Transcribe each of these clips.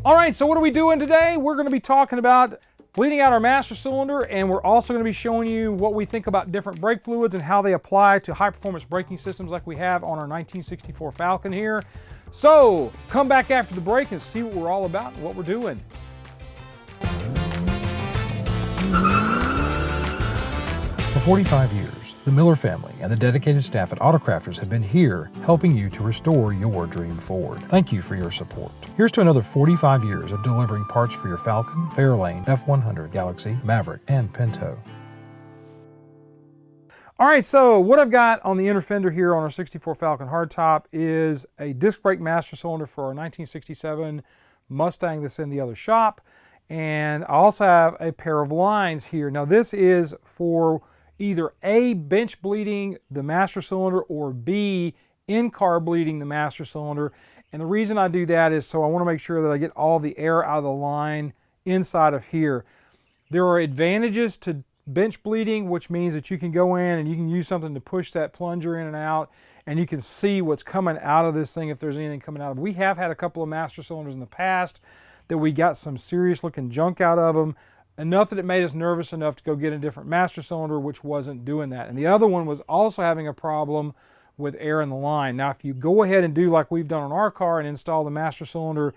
All right, so what are we doing today? We're going to be talking about bleeding out our master cylinder, and we're also going to be showing you what we think about different brake fluids and how they apply to high performance braking systems like we have on our 1964 Falcon here. So come back after the break and see what we're all about and what we're doing. For 45 years, the Miller family and the dedicated staff at Autocrafters have been here helping you to restore your dream Ford. Thank you for your support. Here's to another 45 years of delivering parts for your Falcon, Fairlane, F100, Galaxy, Maverick, and Pinto. All right, so what I've got on the inner fender here on our 64 Falcon hardtop is a disc brake master cylinder for our 1967 Mustang that's in the other shop. And I also have a pair of lines here. Now this is for either A, bench bleeding the master cylinder, or B, in-car bleeding the master cylinder. And the reason I do that is so I want to make sure that I get all the air out of the line inside of here. There are advantages to bench bleeding, which means that you can go in and you can use something to push that plunger in and out, and you can see what's coming out of this thing if there's anything coming out of it. We have had a couple of master cylinders in the past that we got some serious looking junk out of them, enough that it made us nervous enough to go get a different master cylinder, which wasn't doing that. And the other one was also having a problem with air in the line. Now, if you go ahead and do like we've done on our car and install the master cylinder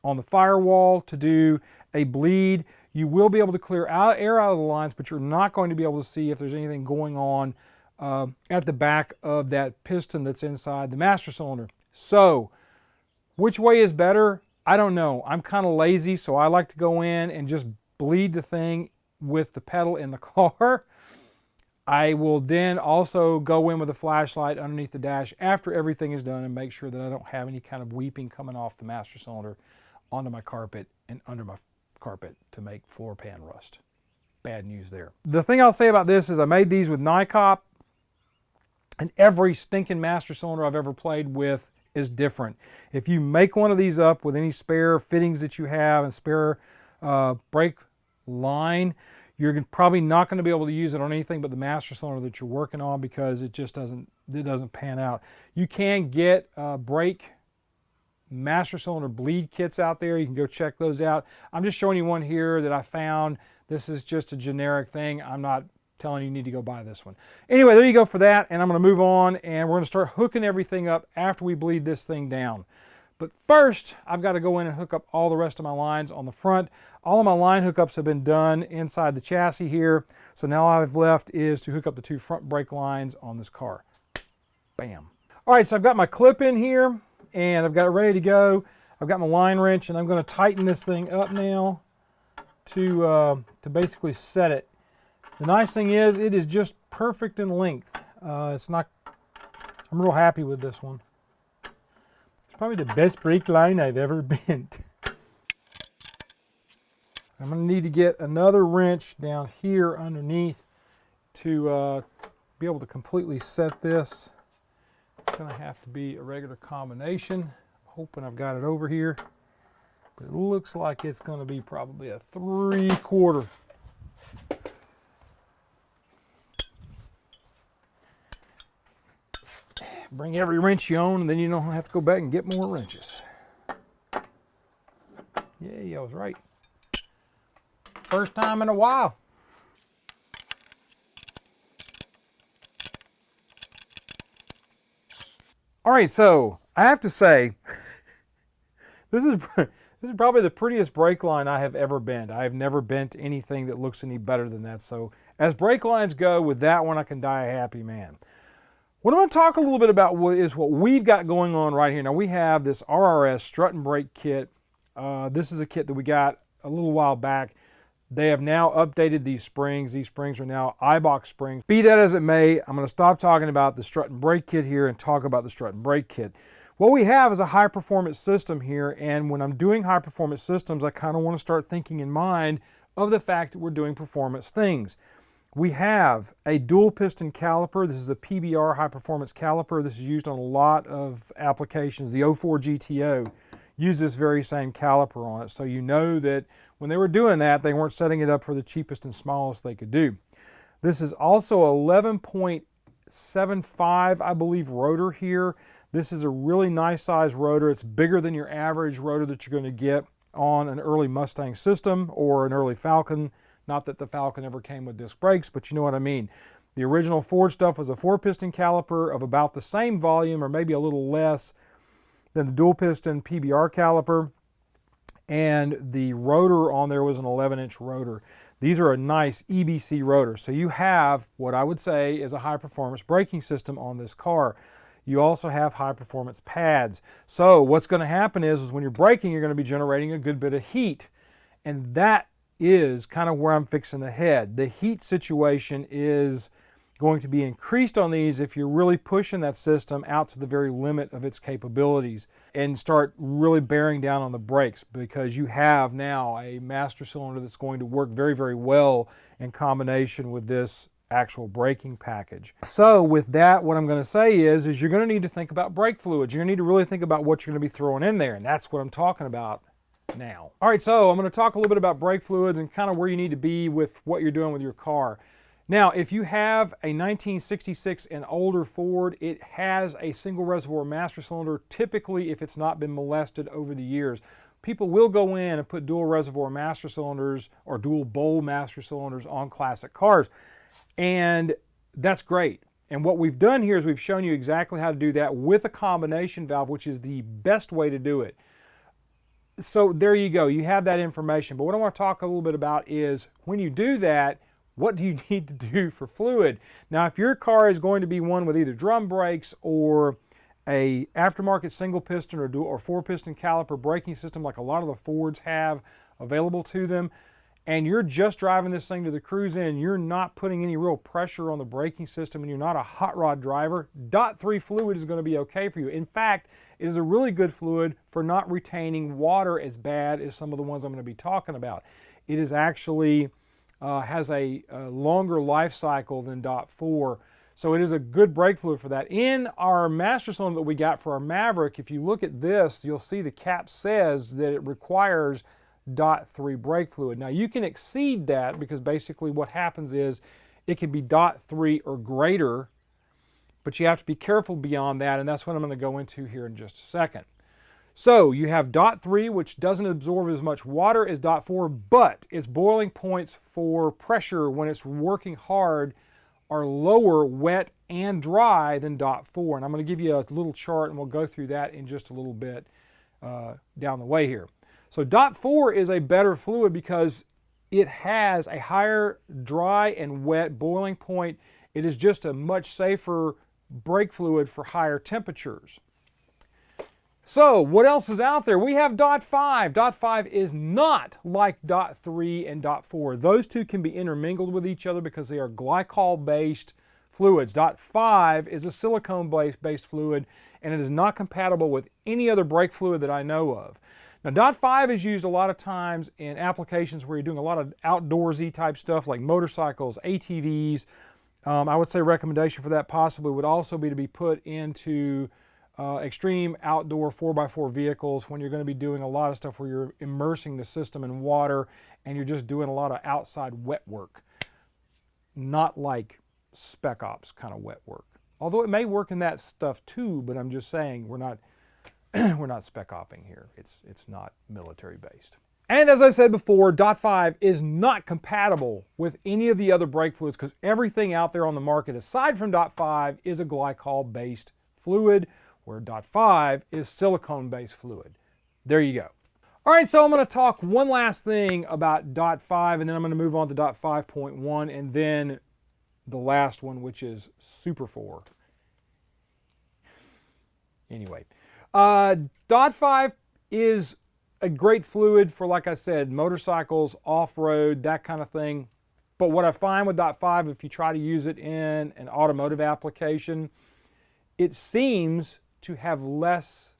on the firewall to do a bleed, you will be able to clear out air out of the lines, but you're not going to be able to see if there's anything going on at the back of that piston that's inside the master cylinder. So, which way is better? I don't know. I'm kind of lazy, so I like to go in and just bleed the thing with the pedal in the car. I will then also go in with a flashlight underneath the dash after everything is done and make sure that I don't have any kind of weeping coming off the master cylinder onto my carpet and under my carpet to make floor pan rust. Bad news there. The thing I'll say about this is I made these with Nycop, and every stinking master cylinder I've ever played with is different. If you make one of these up with any spare fittings that you have and spare brake line, you're probably not going to be able to use it on anything but the master cylinder that you're working on, because it just doesn't pan out. You can get brake master cylinder bleed kits out there. You can go check those out. I'm just showing you one here that I found. This is just a generic thing. I'm not telling you need to go buy this one. Anyway, there you go for that, and I'm going to move on and we're going to start hooking everything up after we bleed this thing down. But first, I've got to go in and hook up all the rest of my lines on the front. All of my line hookups have been done inside the chassis here, so now all I've left is to hook up the two front brake lines on this car. Bam. All right, so I've got my clip in here and I've got it ready to go. I've got my line wrench and I'm going to tighten this thing up now to basically set it. The nice thing is it is just perfect in length. I'm real happy with this one. It's probably the best brake line I've ever bent. I'm going to need to get another wrench down here underneath to be able to completely set this. It's going to have to be a regular combination. I'm hoping I've got it over here, but it looks like it's going to be probably a 3/4. Bring every wrench you own, and then you don't have to go back and get more wrenches. Yay, I was right. First time in a while. All right, so I have to say, this is probably the prettiest brake line I have ever bent. I have never bent anything that looks any better than that. So as brake lines go, with that one I can die a happy man. What I'm going to talk a little bit about is what we've got going on right here. Now we have this RRS strut and brake kit. This is a kit that we got a little while back. They have now updated these springs. These springs are now iBox springs. Be that as it may, I'm going to stop talking about the strut and brake kit here and talk about the strut and brake kit. What we have is a high performance system here, and when I'm doing high performance systems, I kind of want to start thinking in mind of the fact that we're doing performance things. We have a dual piston caliper. This is a PBR high performance caliper. This is used on a lot of applications. The 04 GTO used this very same caliper on it. So you know that when they were doing that, they weren't setting it up for the cheapest and smallest they could do. This is also 11.75, I believe, rotor here. This is a really nice size rotor. It's bigger than your average rotor that you're going to get on an early Mustang system or an early Falcon. Not that the Falcon ever came with disc brakes, but you know what I mean. The original Ford stuff was a 4-piston caliper of about the same volume or maybe a little less than the dual piston PBR caliper, and the rotor on there was an 11-inch rotor. These are a nice EBC rotor, so you have what I would say is a high performance braking system on this car. You also have high performance pads. So what's going to happen is when you're braking, you're going to be generating a good bit of heat, and that is kind of where I'm fixing to head. The heat situation is going to be increased on these if you're really pushing that system out to the very limit of its capabilities and start really bearing down on the brakes, because you have now a master cylinder that's going to work very, very well in combination with this actual braking package. So with that, what I'm going to say is you're going to need to think about brake fluids. You're going to need to really think about what you're going to be throwing in there, and that's what I'm talking about now. All right, so I'm going to talk a little bit about brake fluids and kind of where you need to be with what you're doing with your car. Now, if you have a 1966 and older Ford, it has a single reservoir master cylinder, typically if it's not been molested over the years. People will go in and put dual reservoir master cylinders or dual bowl master cylinders on classic cars, and that's great. And what we've done here is we've shown you exactly how to do that with a combination valve, which is the best way to do it. So there you go, you have that information. But what I want to talk a little bit about is when you do that, what do you need to do for fluid? Now, if your car is going to be one with either drum brakes or a aftermarket single piston or dual or 4-piston caliper braking system like a lot of the Fords have available to them, and you're just driving this thing to the cruise in, you're not putting any real pressure on the braking system, and you're not a hot rod driver, DOT3 fluid is going to be okay for you. In fact, it is a really good fluid for not retaining water as bad as some of the ones I'm going to be talking about. It is actually has a longer life cycle than DOT4, so it is a good brake fluid for that. In our master cylinder that we got for our Maverick, if you look at this, you'll see the cap says that it requires DOT3 brake fluid. Now you can exceed that, because basically what happens is it can be DOT3 or greater, but you have to be careful beyond that, and that's what I'm going to go into here in just a second. So you have DOT3, which doesn't absorb as much water as DOT4, but its boiling points for pressure when it's working hard are lower wet and dry than DOT4. And I'm going to give you a little chart, and we'll go through that in just a little bit down the way here. So DOT4 is a better fluid because it has a higher dry and wet boiling point. It is just a much safer brake fluid for higher temperatures. So what else is out there? We have DOT5. DOT5 is not like DOT3 and DOT4. Those two can be intermingled with each other because they are glycol-based fluids. DOT5 is a silicone-based fluid, and it is not compatible with any other brake fluid that I know of. Now, DOT5 is used a lot of times in applications where you're doing a lot of outdoorsy type stuff like motorcycles, ATVs. I would say a recommendation for that possibly would also be to be put into extreme outdoor 4x4 vehicles when you're going to be doing a lot of stuff where you're immersing the system in water and you're just doing a lot of outside wet work. Not like spec ops kind of wet work. Although it may work in that stuff too, but I'm just saying we're not we're not spec opping here. It's not military based. And as I said before, DOT5 is not compatible with any of the other brake fluids because everything out there on the market aside from DOT5 is a glycol based fluid, where DOT5 is silicone-based fluid. There you go. All right, so I'm going to talk one last thing about DOT5, and then I'm going to move on to DOT5.1, and then the last one, which is Super 4. Anyway, DOT5 is a great fluid for, like I said, motorcycles, off-road, that kind of thing. But what I find with DOT5, if you try to use it in an automotive application, it seems to have less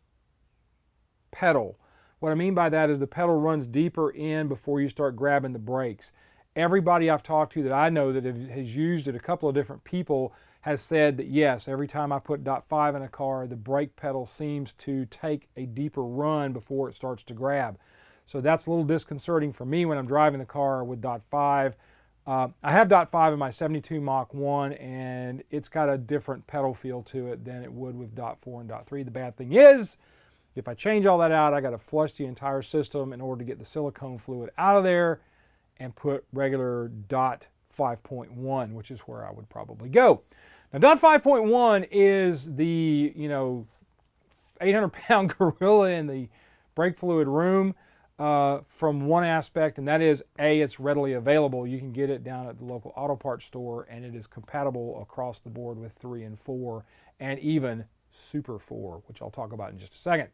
pedal. What I mean by that is the pedal runs deeper in before you start grabbing the brakes. Everybody I've talked to that I know that has used it, a couple of different people, has said that yes, every time I put DOT5 in a car, the brake pedal seems to take a deeper run before it starts to grab. So that's a little disconcerting for me when I'm driving the car with DOT5. I have DOT5 in my 72 Mach 1, and it's got a different pedal feel to it than it would with DOT4 and DOT3. The bad thing is If I change all that out, I got to flush the entire system in order to get the silicone fluid out of there and put regular DOT 5.1, which is where I would probably go. Now, DOT 5.1 is the, 800-pound gorilla in the brake fluid room from one aspect, and that is, A, it's readily available. You can get it down at the local auto parts store, and it is compatible across the board with 3 and 4, and even Super 4, which I'll talk about in just a second.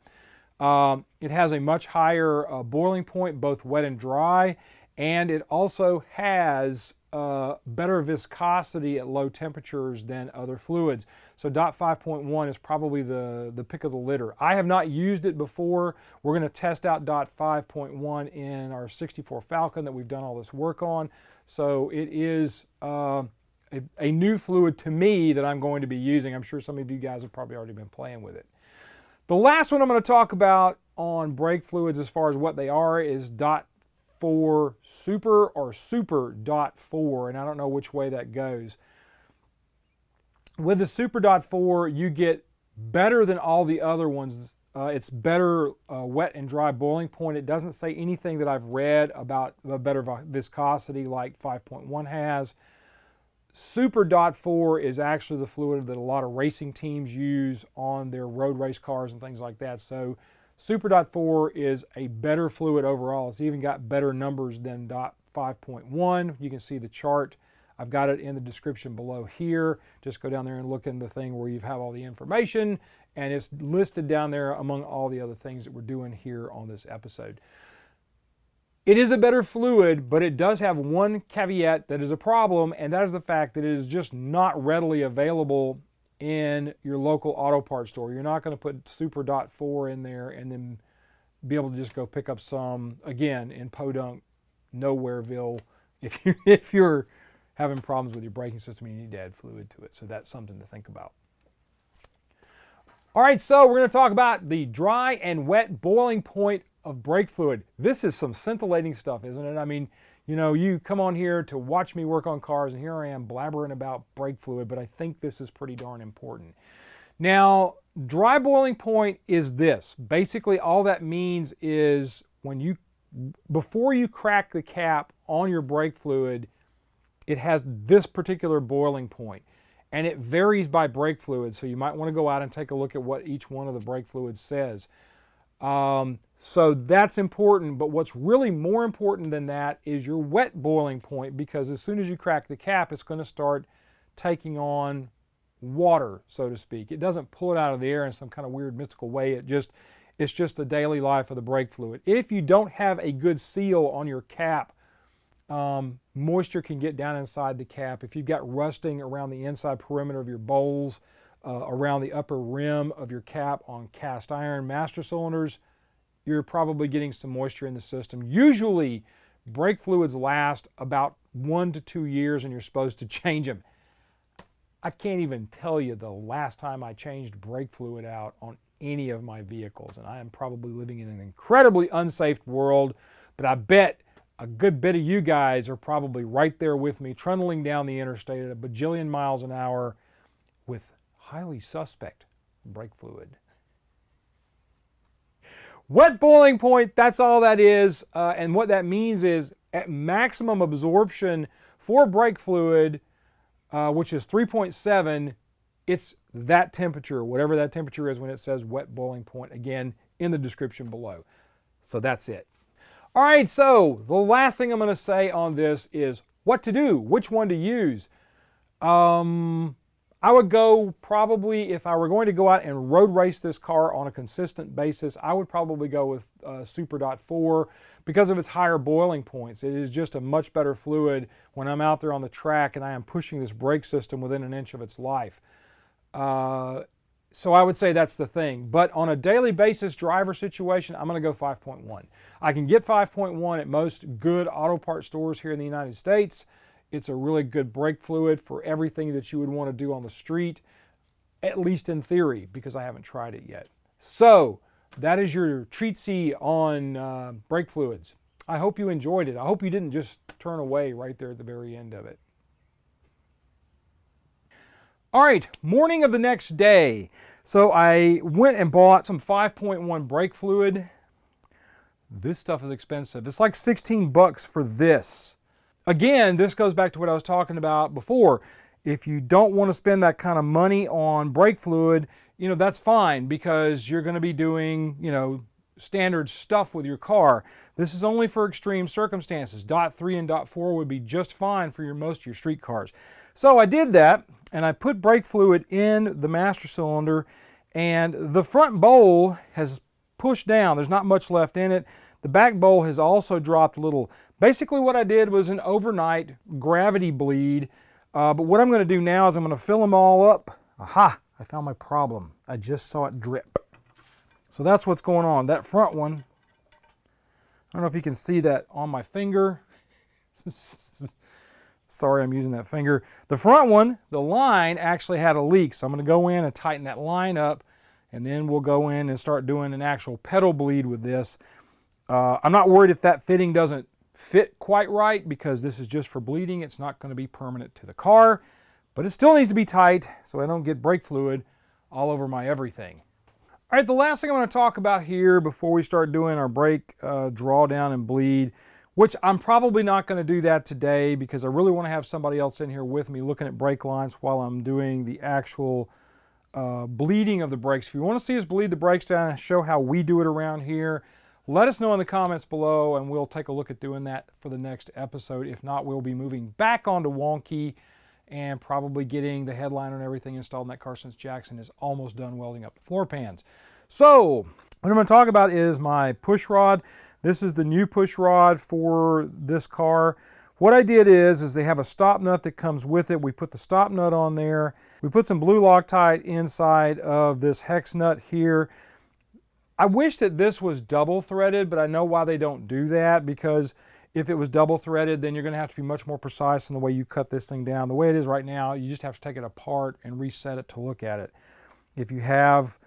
It has a much higher boiling point, both wet and dry, and it also has better viscosity at low temperatures than other fluids. So DOT 5.1 is probably the pick of the litter. I have not used it before. We're going to test out DOT 5.1 in our 64 Falcon that we've done all this work on. So it is a new fluid to me that I'm going to be using. I'm sure some of you guys have probably already been playing with it. The last one I'm going to talk about on brake fluids as far as what they are is DOT 4 Super or Super DOT 4, and I don't know which way that goes. With the Super DOT 4, you get better than all the other ones. It's better wet and dry boiling point. It doesn't say anything that I've read about the better viscosity like 5.1 has. Super DOT 4 is actually the fluid that a lot of racing teams use on their road race cars and things like that. So Super DOT 4 is a better fluid overall. It's even got better numbers than DOT 5.1. You can see the chart. I've got it in the description below here. Just go down there and look in the thing where you have all the information, and it's listed down there among all the other things that we're doing here on this episode. It is a better fluid, but it does have one caveat that is a problem, and that is the fact that it is just not readily available in your local auto parts store. You're not going to put Super DOT 4 in there and then be able to just go pick up some, again, in Podunk, Nowhereville, if you're having problems with your braking system and you need to add fluid to it. So that's something to think about. All right, so we're going to talk about the dry and wet boiling point of brake fluid. This is some scintillating stuff, isn't it? I mean, you come on here to watch me work on cars, and here I am blabbering about brake fluid, but I think this is pretty darn important. Now, dry boiling point is this. Basically, all that means is before you crack the cap on your brake fluid, it has this particular boiling point, and it varies by brake fluid, so you might want to go out and take a look at what each one of the brake fluids says. So that's important, but what's really more important than that is your wet boiling point, because as soon as you crack the cap, it's going to start taking on water, so to speak. It doesn't pull it out of the air in some kind of weird mystical way. It's just the daily life of the brake fluid. If you don't have a good seal on your cap, moisture can get down inside the cap. If you've got rusting around the inside perimeter of your bowls, around the upper rim of your cap on cast iron master cylinders, you're probably getting some moisture in the system. Usually, brake fluids last about 1 to 2 years, and you're supposed to change them. I can't even tell you the last time I changed brake fluid out on any of my vehicles, and I am probably living in an incredibly unsafe world, but I bet a good bit of you guys are probably right there with me, trundling down the interstate at a bajillion miles an hour with highly suspect brake fluid. Wet boiling point, that's all that is. And what that means is at maximum absorption for brake fluid, which is 3.7, it's that temperature, whatever that temperature is when it says wet boiling point, again, in the description below. So that's it. All right, so the last thing I'm going to say on this is what to do, which one to use. I would go probably, if I were going to go out and road race this car on a consistent basis, I would probably go with Super DOT 4 because of its higher boiling points. It is just a much better fluid when I'm out there on the track and I am pushing this brake system within an inch of its life. So I would say that's the thing. But on a daily basis driver situation, I'm going to go 5.1. I can get 5.1 at most good auto parts stores here in the United States. It's a really good brake fluid for everything that you would want to do on the street, at least in theory, because I haven't tried it yet. So that is your treatsy on brake fluids. I hope you enjoyed it. I hope you didn't just turn away right there at the very end of it. All right, morning of the next day. So I went and bought some 5.1 brake fluid. This stuff is expensive. It's like 16 bucks for this. Again, this goes back to what I was talking about before. If you don't want to spend that kind of money on brake fluid, that's fine, because you're going to be doing, standard stuff with your car. This is only for extreme circumstances. Dot 3 and Dot 4 would be just fine for most of your street cars. So I did that, and I put brake fluid in the master cylinder, and the front bowl has pushed down. There's not much left in it. The back bowl has also dropped a little. Basically what I did was an overnight gravity bleed, but what I'm going to do now is I'm going to fill them all up. Aha! I found my problem. I just saw it drip. So that's what's going on. That front one, I don't know if you can see that on my finger. Sorry, I'm using that finger. The front one, the line actually had a leak, so I'm going to go in and tighten that line up, and then we'll go in and start doing an actual pedal bleed with this. I'm not worried if that fitting doesn't fit quite right, because this is just for bleeding. It's not going to be permanent to the car, but it still needs to be tight so I don't get brake fluid all over my everything. All right, the last thing I'm going to talk about here before we start doing our brake drawdown and bleed, which I'm probably not going to do that today because I really want to have somebody else in here with me looking at brake lines while I'm doing the actual bleeding of the brakes. If you want to see us bleed the brakes down and show how we do it around here, let us know in the comments below, and we'll take a look at doing that for the next episode. If not, we'll be moving back onto wonky and probably getting the headliner and everything installed in that car, since Jackson is almost done welding up the floor pans. So what I'm going to talk about is my push rod. This is the new push rod for this car. What I did is they have a stop nut that comes with it. We put the stop nut on there. We put some blue Loctite inside of this hex nut here. I wish that this was double threaded, but I know why they don't do that, because if it was double threaded, then you're going to have to be much more precise in the way you cut this thing down. The way it is right now, you just have to take it apart and reset it to look at it. If you have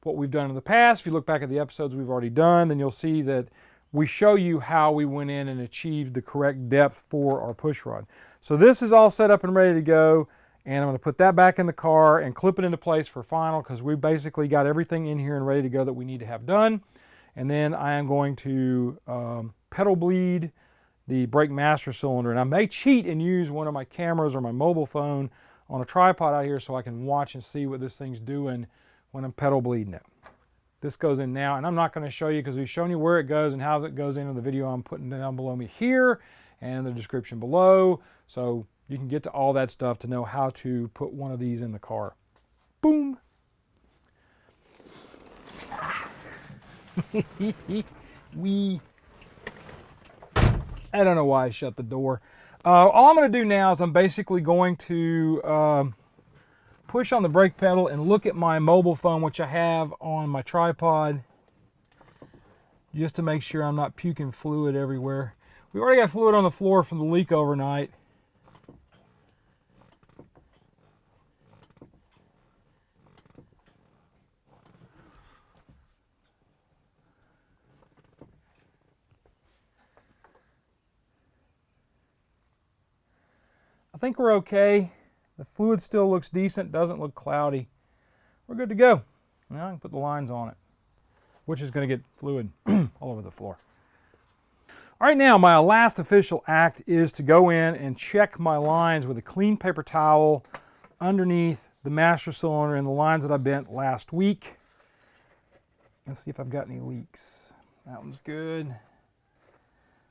what we've done in the past, if you look back at the episodes we've already done, then you'll see that we show you how we went in and achieved the correct depth for our push rod. So this is all set up and ready to go, and I'm going to put that back in the car and clip it into place for final, because we basically got everything in here and ready to go that we need to have done. And then I am going to pedal bleed the brake master cylinder, and I may cheat and use one of my cameras or my mobile phone on a tripod out here so I can watch and see what this thing's doing when I'm pedal bleeding it. This goes in now, and I'm not going to show you because we've shown you where it goes and how it goes into the video I'm putting down below me here and the description below, so you can get to all that stuff to know how to put one of these in the car. Boom. I don't know why I shut the door. All I'm going to do now is I'm basically going to push on the brake pedal and look at my mobile phone, which I have on my tripod, just to make sure I'm not puking fluid everywhere. We already got fluid on the floor from the leak overnight. I think we're okay. The fluid still looks decent, doesn't look cloudy. We're good to go. Now I can put the lines on it, which is going to get fluid all over the floor. All right, now my last official act is to go in and check my lines with a clean paper towel underneath the master cylinder and the lines that I bent last week. Let's see if I've got any leaks. That one's good.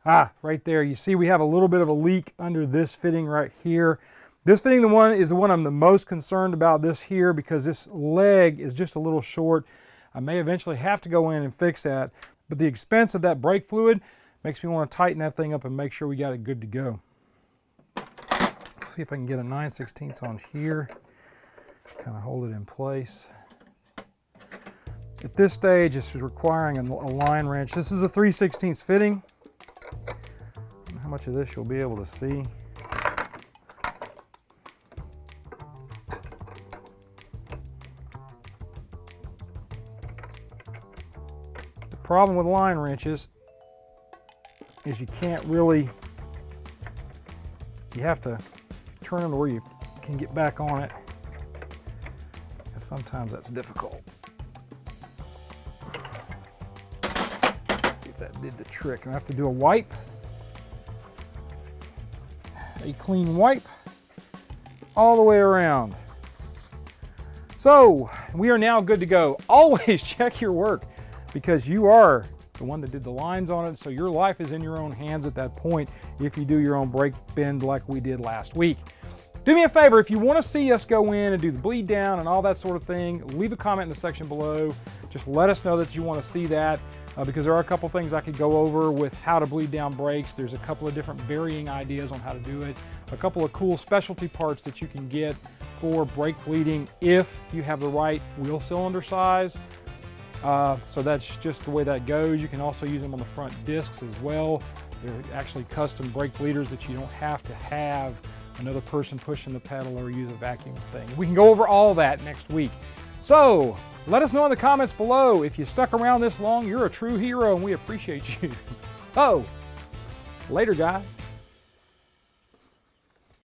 Ah, right there. You see we have a little bit of a leak under this fitting right here. This fitting is the one I'm the most concerned about this here, because this leg is just a little short. I may eventually have to go in and fix that, but the expense of that brake fluid makes me want to tighten that thing up and make sure we got it good to go. Let's see if I can get a 9/16 on here, kind of hold it in place. At this stage, this is requiring a line wrench. This is a 3/16 fitting. I don't know how much of this you'll be able to see. The problem with line wrenches is you can't really, you have to turn them to where you can get back on it. Sometimes that's difficult. See if that did the trick. I'm gonna have to do a wipe. A clean wipe all the way around. So we are now good to go. Always check your work because you are the one that did the lines on it, so your life is in your own hands at that point if you do your own brake bend like we did last week. Do me a favor, if you want to see us go in and do the bleed down and all that sort of thing, leave a comment in the section below. Just let us know that you want to see that because there are a couple things I could go over with how to bleed down brakes. There's a couple of different varying ideas on how to do it. A couple of cool specialty parts that you can get for brake bleeding if you have the right wheel cylinder size. So that's just the way that goes. You can also use them on the front discs as well. They're actually custom brake bleeders that you don't have to have another person pushing the pedal or use a vacuum thing. We can go over all that next week. So let us know in the comments below. If you stuck around this long, you're a true hero and we appreciate you. So later, guys.